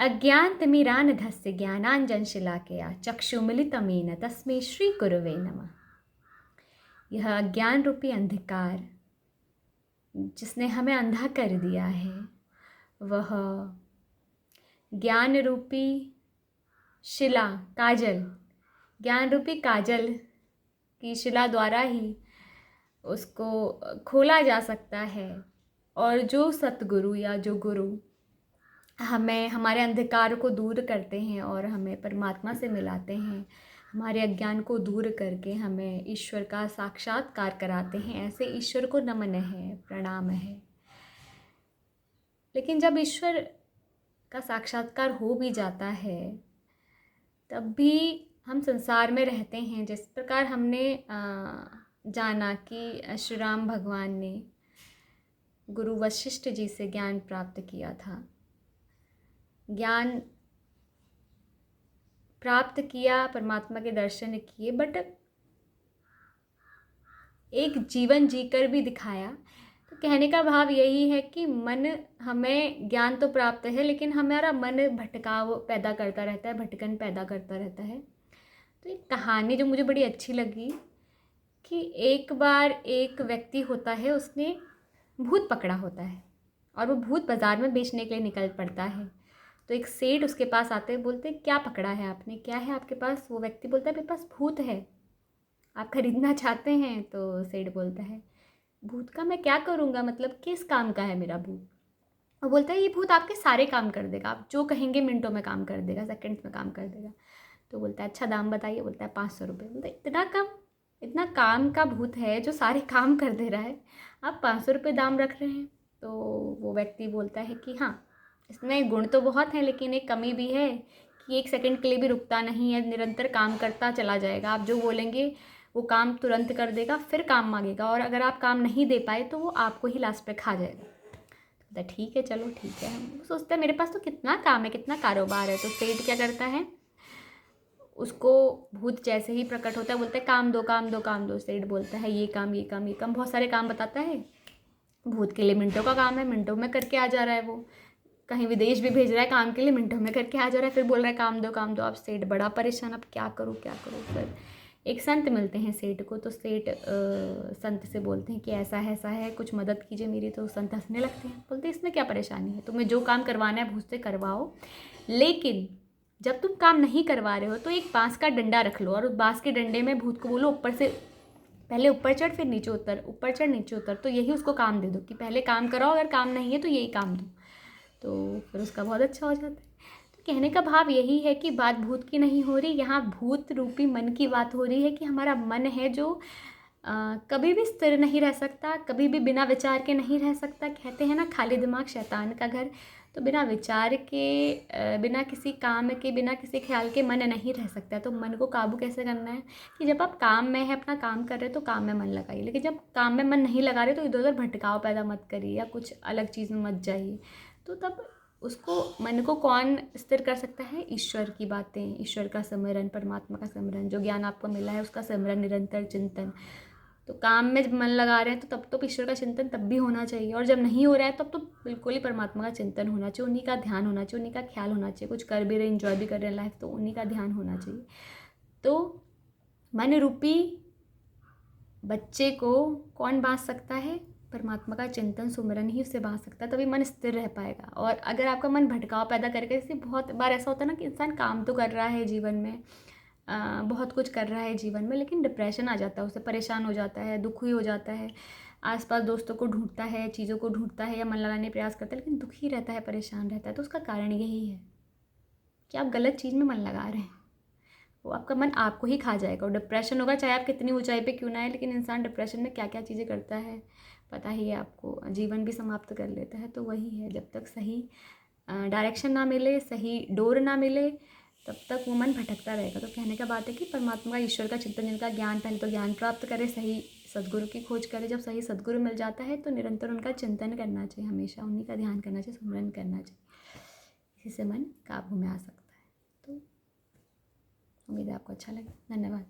अज्ञानतिमिरान्धस्य ज्ञानाञ्जनशलाकया चक्षुमिलितमेन तस्मै श्रीगुरवे नमः। यह अज्ञान रूपी अंधकार जिसने हमें अंधा कर दिया है, वह ज्ञान रूपी शिला काजल, ज्ञान रूपी काजल की शिला द्वारा ही उसको खोला जा सकता है। और जो सतगुरु या जो गुरु हमें हमारे अंधकार को दूर करते हैं और हमें परमात्मा से मिलाते हैं, हमारे अज्ञान को दूर करके हमें ईश्वर का साक्षात्कार कराते हैं, ऐसे ईश्वर को नमन है, प्रणाम है। लेकिन जब ईश्वर का साक्षात्कार हो भी जाता है, तब भी हम संसार में रहते हैं। जिस प्रकार हमने जाना कि श्री राम भगवान ने गुरु वशिष्ठ जी से ज्ञान प्राप्त किया था, ज्ञान प्राप्त किया, परमात्मा के दर्शन किए, बट एक जीवन जीकर भी दिखाया। तो कहने का भाव यही है कि मन, हमें ज्ञान तो प्राप्त है लेकिन हमारा मन भटकाव पैदा करता रहता है, भटकन पैदा करता रहता है। तो एक कहानी जो मुझे बड़ी अच्छी लगी कि एक बार एक व्यक्ति होता है, उसने भूत पकड़ा होता है और वो भूत बाज़ार में बेचने के लिए निकल पड़ता है। तो एक सेठ उसके पास आते हैं, बोलते क्या पकड़ा है आपने, क्या है आपके पास? वो व्यक्ति बोलता है मेरे पास भूत है, आप खरीदना चाहते हैं? तो सेठ बोलता है भूत का मैं क्या करूँगा, मतलब किस काम का है मेरा भूत? वो बोलता है ये भूत आपके सारे काम कर देगा, आप जो कहेंगे मिनटों में काम कर देगा, सेकंड्स में काम कर देगा। तो बोलता है अच्छा दाम बताइए। बोलता है 500 रुपये। बोलता है इतना कम? इतना काम का भूत है जो सारे काम कर दे रहा है, आप 500 रुपये दाम रख रहे हैं? तो वो व्यक्ति बोलता है कि हाँ, इसमें गुण तो बहुत है लेकिन एक कमी भी है कि एक सेकंड के लिए भी रुकता नहीं है, निरंतर काम करता चला जाएगा। आप जो बोलेंगे वो काम तुरंत कर देगा, फिर काम मांगेगा, और अगर आप काम नहीं दे पाए तो वो आपको ही लास्ट पे खा जाएगा। तो ठीक है, चलो ठीक है। हम सोचते हैं मेरे पास तो कितना काम है, कितना कारोबार है। तो सेठ क्या करता है, उसको भूत जैसे ही प्रकट होता है बोलता है काम दो काम दो काम दो। सेठ बोलता है ये काम ये काम ये काम, बहुत सारे काम बताता है। भूत के लिए मिनटों का काम है, मिनटों में करके आ जा रहा है। वो कहीं विदेश भी भेज रहा है काम के लिए, मिनटों में करके आ जा रहा है, फिर बोल रहा है काम दो काम दो। अब सेठ बड़ा परेशान, अब क्या करूँ क्या करूँ। फिर एक संत मिलते हैं सेठ को। तो सेठ संत से बोलते हैं कि ऐसा है कुछ मदद कीजिए मेरी। तो संत हंसने लगते हैं, बोलते हैं इसमें क्या परेशानी है, तुम्हें जो काम करवाना है भूत से करवाओ, लेकिन जब तुम काम नहीं करवा रहे हो तो एक बांस का डंडा रख लो और उस बांस के डंडे में भूत को बोलो ऊपर से, पहले ऊपर चढ़ फिर नीचे उतर, ऊपर चढ़ नीचे उतर। तो यही उसको काम दे दो कि पहले काम कराओ, अगर काम नहीं है तो यही काम दो। तो फिर उसका बहुत अच्छा हो जाता है। तो कहने का भाव यही है कि बात भूत की नहीं हो रही, यहाँ भूत रूपी मन की बात हो रही है कि हमारा मन है जो कभी भी स्थिर नहीं रह सकता, कभी भी बिना विचार के नहीं रह सकता। कहते हैं ना खाली दिमाग शैतान का घर। तो बिना विचार के, बिना किसी काम के, बिना किसी ख्याल के मन नहीं रह सकता। तो मन को काबू कैसे करना है कि जब आप काम में है, अपना काम कर रहे हो तो काम में मन लगाइए, लेकिन जब काम में मन नहीं लगा रहे तो इधर उधर भटकाव पैदा मत करिए या कुछ अलग चीज़ में मत जाइए। तो तब उसको, मन को कौन स्थिर कर सकता है? ईश्वर की बातें, ईश्वर का सिमरन, परमात्मा का सिमरन, जो ज्ञान आपको मिला है उसका सिमरन, निरंतर चिंतन। तो काम में जब मन लगा रहे हैं तो तब तो ईश्वर का चिंतन तब भी होना चाहिए, और जब नहीं हो रहा है तब तो बिल्कुल ही परमात्मा का चिंतन होना चाहिए, उन्हीं का ध्यान होना चाहिए, उन्हीं का ख्याल होना चाहिए। कुछ कर भी रहे, इंजॉय भी कर रहे हैं लाइफ, तो उन्हीं का ध्यान होना चाहिए। तो मन रूपी बच्चे को कौन बांध सकता है? परमात्मा का चिंतन, सुमिरन ही उससे बांध सकता है, तभी मन स्थिर रह पाएगा। और अगर आपका मन भटकाव पैदा करके, जैसे बहुत बार ऐसा होता है ना कि इंसान काम तो कर रहा है जीवन में, बहुत कुछ कर रहा है जीवन में, लेकिन डिप्रेशन आ जाता है, उससे परेशान हो जाता है, दुखी हो जाता है, आसपास दोस्तों को ढूंढता है, चीज़ों को ढूंढता है या मन लगाने का प्रयास करता है, लेकिन दुखी रहता है, परेशान रहता है। तो उसका कारण यही है कि आप गलत चीज़ में मन लगा रहे हैं। वो आपका मन आपको ही खा जाएगा और डिप्रेशन होगा, चाहे आप कितनी ऊंचाई पे क्यों ना है। लेकिन इंसान डिप्रेशन में क्या क्या चीज़ें करता है पता ही है आपको, जीवन भी समाप्त कर लेता है। तो वही है, जब तक सही डायरेक्शन ना मिले, सही डोर ना मिले, तब तक वो मन भटकता रहेगा। तो कहने का बात है कि परमात्मा का, ईश्वर का चिंतन, जिनका ज्ञान, पहले तो ज्ञान प्राप्त करे, सही सद्गुरु की खोज करे। जब सही सद्गुरु मिल जाता है तो निरंतर उनका चिंतन करना चाहिए, हमेशा उन्हीं का ध्यान करना चाहिए, स्मरण करना चाहिए। इसी से मन काबू में आ सकता है। तो उम्मीद है आपको अच्छा लगे। धन्यवाद।